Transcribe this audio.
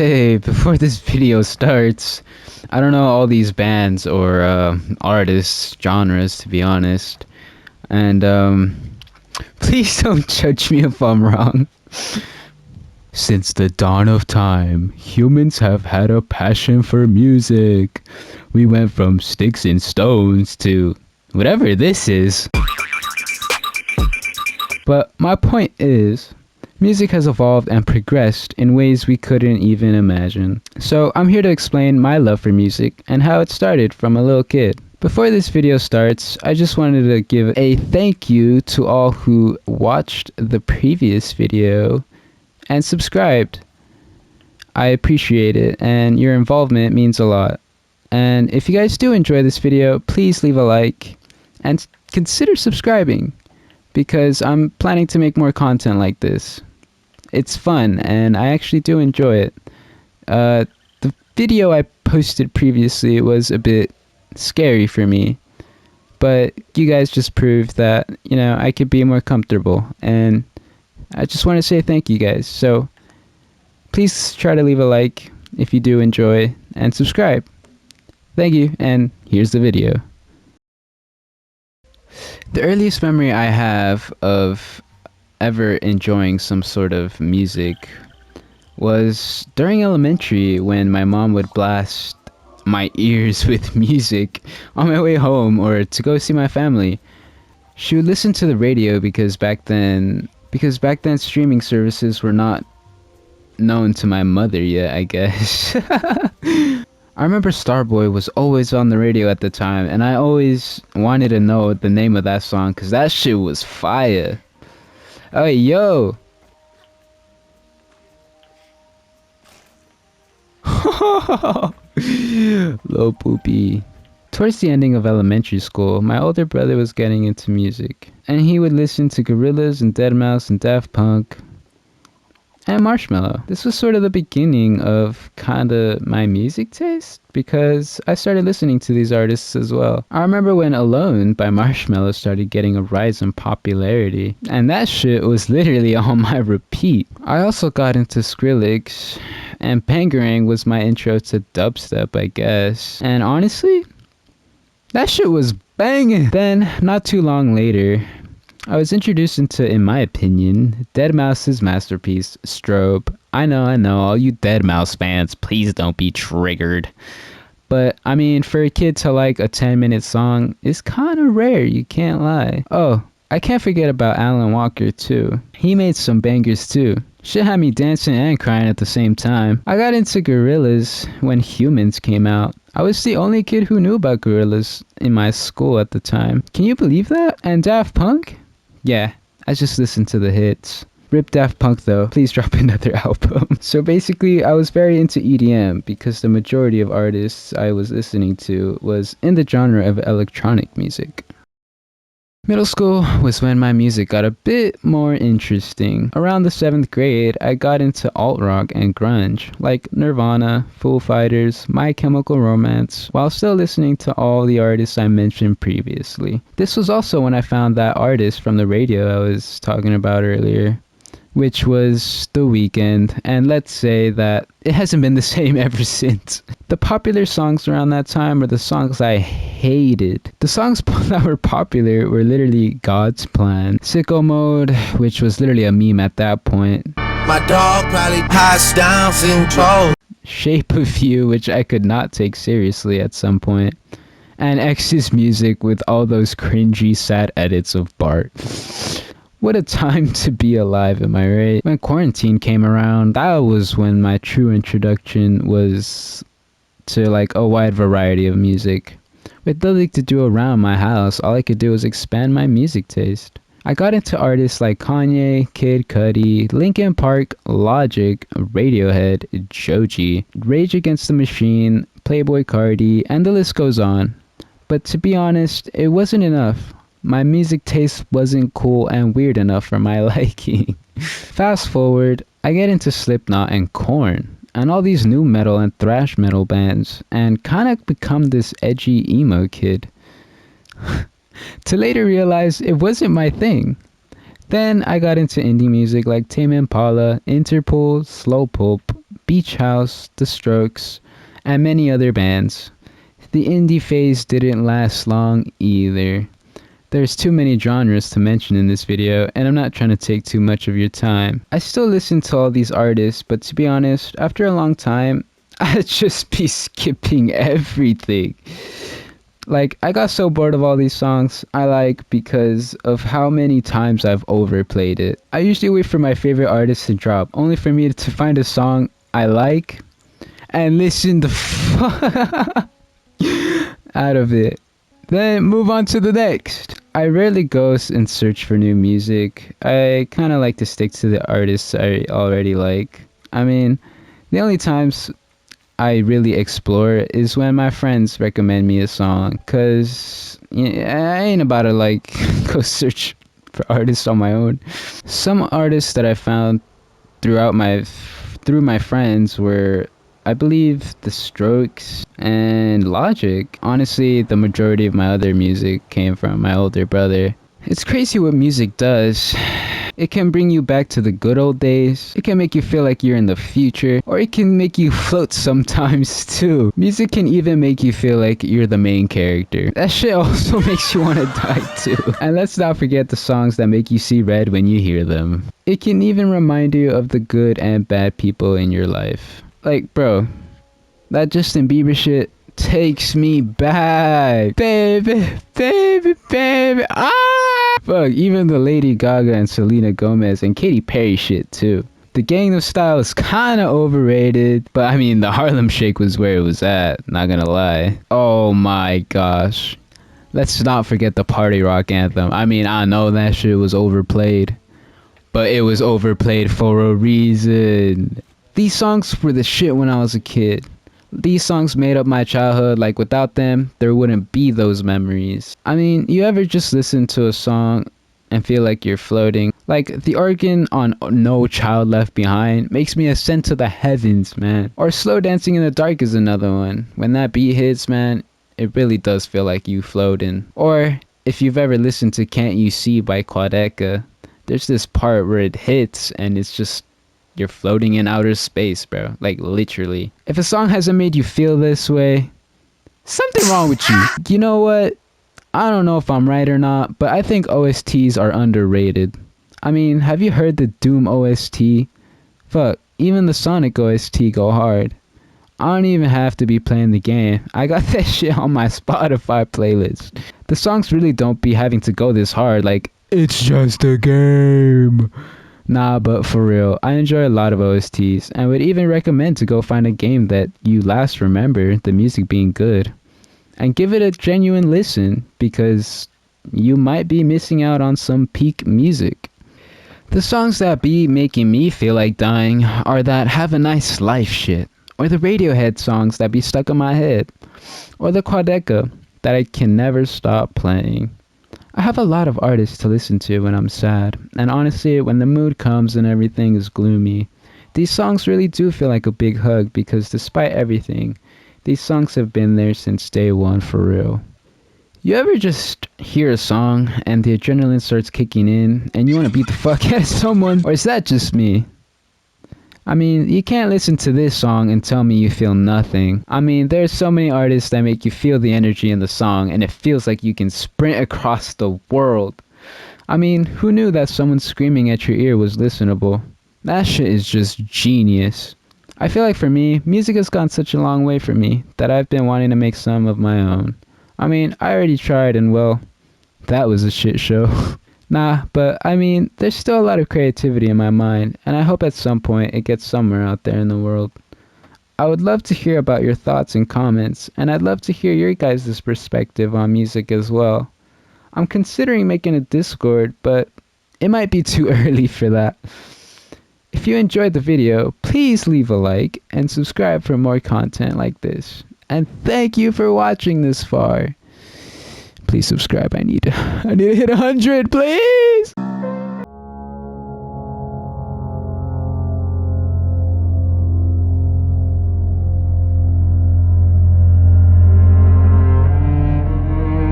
Hey, before this video starts, I don't know all these bands or artists, genres, to be honest. And please don't judge me if I'm wrong. Since the dawn of time, humans have had a passion for music. We went from sticks and stones to whatever this is. But my point is, music has evolved and progressed in ways we couldn't even imagine. So I'm here to explain my love for music and how it started from a little kid. Before this video starts, I just wanted to give a thank you to all who watched the previous video and subscribed. I appreciate it, and your involvement means a lot. And if you guys do enjoy this video, please leave a like and consider subscribing, because I'm planning to make more content like this. It's fun and I actually do enjoy it. The video I posted previously was a bit scary for me, but you guys just proved that, you know, I could be more comfortable, and I just want to say thank you guys. So please try to leave a like if you do enjoy, and subscribe. Thank you, and here's the video. The earliest memory I have of ever enjoying some sort of music was during elementary, when my mom would blast my ears with music on my way home or to go see my family. She would listen to the radio because back then streaming services were not known to my mother yet, I guess. I remember Starboy was always on the radio at the time, and I always wanted to know the name of that song because that shit was fire. Oh, yo! Low poopy. Towards the ending of elementary school, my older brother was getting into music, and he would listen to Gorillaz and deadmau5 and Daft Punk and Marshmello. This was sort of the beginning of kinda my music taste, because I started listening to these artists as well. I remember when Alone by Marshmello started getting a rise in popularity, and that shit was literally on my repeat. I also got into Skrillex, and Bangarang was my intro to dubstep, I guess. And honestly, that shit was banging. Then, not too long later, I was introduced into, in my opinion, deadmau5's masterpiece, Strobe. I know, all you deadmau5 fans, please don't be triggered. But, I mean, for a kid to like a 10-minute song is kinda rare, you can't lie. Oh, I can't forget about Alan Walker too. He made some bangers too. Shit had me dancing and crying at the same time. I got into Gorillaz when Humans came out. I was the only kid who knew about Gorillaz in my school at the time. Can you believe that? And Daft Punk? Yeah, I just listened to the hits. Rip Daft Punk though, please drop another album. So basically, I was very into EDM because the majority of artists I was listening to was in the genre of electronic music. Middle school was when my music got a bit more interesting. Around the 7th grade, I got into alt-rock and grunge, like Nirvana, Foo Fighters, My Chemical Romance, while still listening to all the artists I mentioned previously. This was also when I found that artist from the radio I was talking about earlier, which was The Weeknd, and let's say that it hasn't been the same ever since. The popular songs around that time were the songs I hated. The songs that were popular were literally God's Plan, Sicko Mode, which was literally a meme at that point, my dog probably passed down control, Shape of You, which I could not take seriously at some point, and X's Music with all those cringy sad edits of Bart. What a time to be alive, am I right? When quarantine came around, that was when my true introduction was to like a wide variety of music. With nothing to do around my house, all I could do was expand my music taste. I got into artists like Kanye, Kid Cudi, Linkin Park, Logic, Radiohead, Joji, Rage Against the Machine, Playboi Carti, and the list goes on. But to be honest, it wasn't enough. My music taste wasn't cool and weird enough for my liking. Fast forward, I get into Slipknot and Korn, and all these new metal and thrash metal bands, and kinda become this edgy emo kid. To later realize it wasn't my thing. Then I got into indie music like Tame Impala, Interpol, Slowpoke, Beach House, The Strokes, and many other bands. The indie phase didn't last long either. There's too many genres to mention in this video, and I'm not trying to take too much of your time. I still listen to all these artists, but to be honest, after a long time, I'd just be skipping everything. Like, I got so bored of all these songs I like because of how many times I've overplayed it. I usually wait for my favorite artist to drop, only for me to find a song I like and listen the fuck out of it. Then move on to the next. I rarely go and search for new music. I kind of like to stick to the artists I already like. I mean, the only times I really explore is when my friends recommend me a song, cause I ain't about to like go search for artists on my own. Some artists that I found through my friends were, I believe, The Strokes and Logic. Honestly, the majority of my other music came from my older brother. It's crazy what music does. It can bring you back to the good old days. It can make you feel like you're in the future, or it can make you float sometimes too. Music can even make you feel like you're the main character. That shit also makes you want to die too. And let's not forget the songs that make you see red when you hear them. It can even remind you of the good and bad people in your life. Like, bro, that Justin Bieber shit takes me back. Baby, baby, baby, ah! Fuck, even the Lady Gaga and Selena Gomez and Katy Perry shit too. The Gangnam Style is kinda overrated, but I mean, the Harlem Shake was where it was at, not gonna lie. Oh my gosh. Let's not forget the Party Rock anthem. I mean, I know that shit was overplayed, but it was overplayed for a reason. These songs were the shit when I was a kid. These songs made up my childhood. Like, without them, there wouldn't be those memories. I mean, you ever just listen to a song and feel like you're floating? Like, the organ on No Child Left Behind makes me ascend to the heavens, man. Or Slow Dancing in the Dark is another one. When that beat hits, man, it really does feel like you floating. Or, if you've ever listened to Can't You See by Quadeca, there's this part where it hits and it's just, you're floating in outer space, bro. Like, literally. If a song hasn't made you feel this way, something wrong with you. You know what? I don't know if I'm right or not, but I think OSTs are underrated. I mean, have you heard the Doom OST? Fuck, even the Sonic OST go hard. I don't even have to be playing the game. I got that shit on my Spotify playlist. The songs really don't be having to go this hard, like, it's just a game. Nah, but for real, I enjoy a lot of OSTs and would even recommend to go find a game that you last remember the music being good. And give it a genuine listen, because you might be missing out on some peak music. The songs that be making me feel like dying are that Have a Nice Life shit, or the Radiohead songs that be stuck in my head, or the Quadeca that I can never stop playing. I have a lot of artists to listen to when I'm sad, and honestly, when the mood comes and everything is gloomy, these songs really do feel like a big hug, because despite everything, these songs have been there since day one for real. You ever just hear a song and the adrenaline starts kicking in and you want to beat the fuck out of someone? Or is that just me? I mean, you can't listen to this song and tell me you feel nothing. I mean, there's so many artists that make you feel the energy in the song and it feels like you can sprint across the world. I mean, who knew that someone screaming at your ear was listenable? That shit is just genius. I feel like for me, music has gone such a long way for me that I've been wanting to make some of my own. I mean, I already tried and well, that was a shit show. Nah, but I mean, there's still a lot of creativity in my mind, and I hope at some point it gets somewhere out there in the world. I would love to hear about your thoughts and comments, and I'd love to hear your guys' perspective on music as well. I'm considering making a Discord, but it might be too early for that. If you enjoyed the video, please leave a like and subscribe for more content like this. And thank you for watching this far. Please subscribe. I need to hit 100, please.